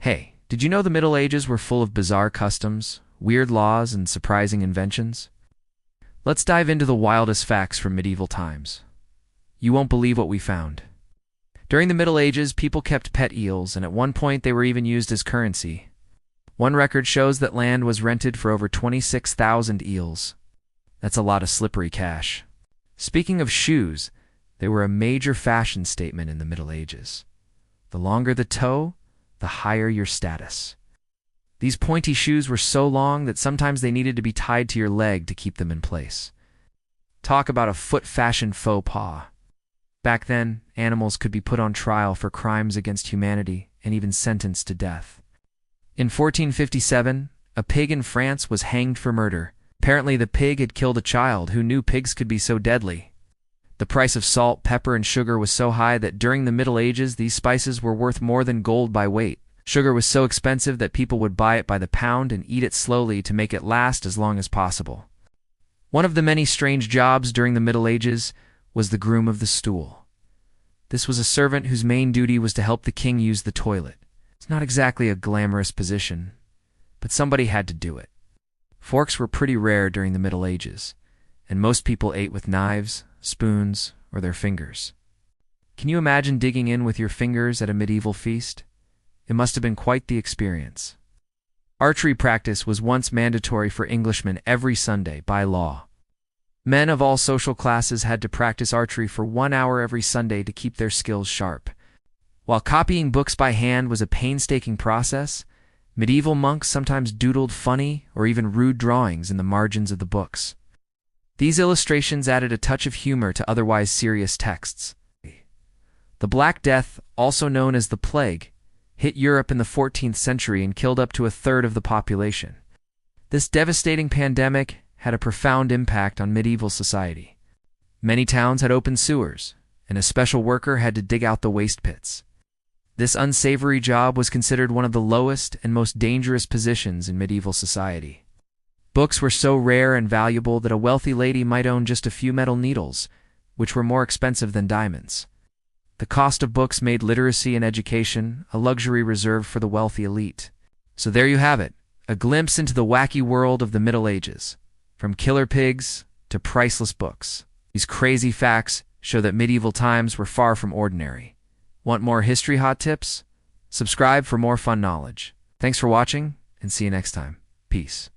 Hey, did you know the Middle Ages were full of bizarre customs, weird laws, and surprising inventions? Let's dive into the wildest facts from medieval times. You won't believe what we found. During the Middle Ages, people kept pet eels, and at one point they were even used as currency. One record shows that land was rented for over 26,000 eels. That's a lot of slippery cash. Speaking of shoes, they were a major fashion statement in the Middle Ages. The longer the toe, the higher your status. These pointy shoes were so long that sometimes they needed to be tied to your leg to keep them in place. Talk about a foot fashion faux pas. Back then, animals could be put on trial for crimes against humanity and even sentenced to death. In 1457, a pig in France was hanged for murder. Apparently, the pig had killed a child who knew pigs could be so deadly. The price of salt, pepper, and sugar was so high that during the Middle Ages, these spices were worth more than gold by weight. Sugar was so expensive that people would buy it by the pound and eat it slowly to make it last as long as possible. One of the many strange jobs during the Middle Ages was the groom of the stool. This was a servant whose main duty was to help the king use the toilet. It's not exactly a glamorous position, but somebody had to do it. Forks were pretty rare during the Middle Ages, and most people ate with knives, spoons, or their fingers. Can you imagine digging in with your fingers at a medieval feast? It must have been quite the experience. Archery practice was once mandatory for Englishmen every Sunday by law. Men of all social classes had to practice archery for 1 hour every Sunday to keep their skills sharp. While copying books by hand was a painstaking process, medieval monks sometimes doodled funny or even rude drawings in the margins of the books. These illustrations added a touch of humor to otherwise serious texts. The Black Death, also known as the Plague, hit Europe in the 14th century and killed up to a third of the population. This devastating pandemic had a profound impact on medieval society. Many towns had open sewers, and a special worker had to dig out the waste pits. This unsavory job was considered one of the lowest and most dangerous positions in medieval society. Books were so rare and valuable that a wealthy lady might own just a few metal needles, which were more expensive than diamonds. The cost of books made literacy and education a luxury reserved for the wealthy elite. So there you have it, a glimpse into the wacky world of the Middle Ages. From killer pigs to priceless books, these crazy facts show that medieval times were far from ordinary. Want more history hot tips? Subscribe for more fun knowledge. Thanks for watching, and see you next time. Peace.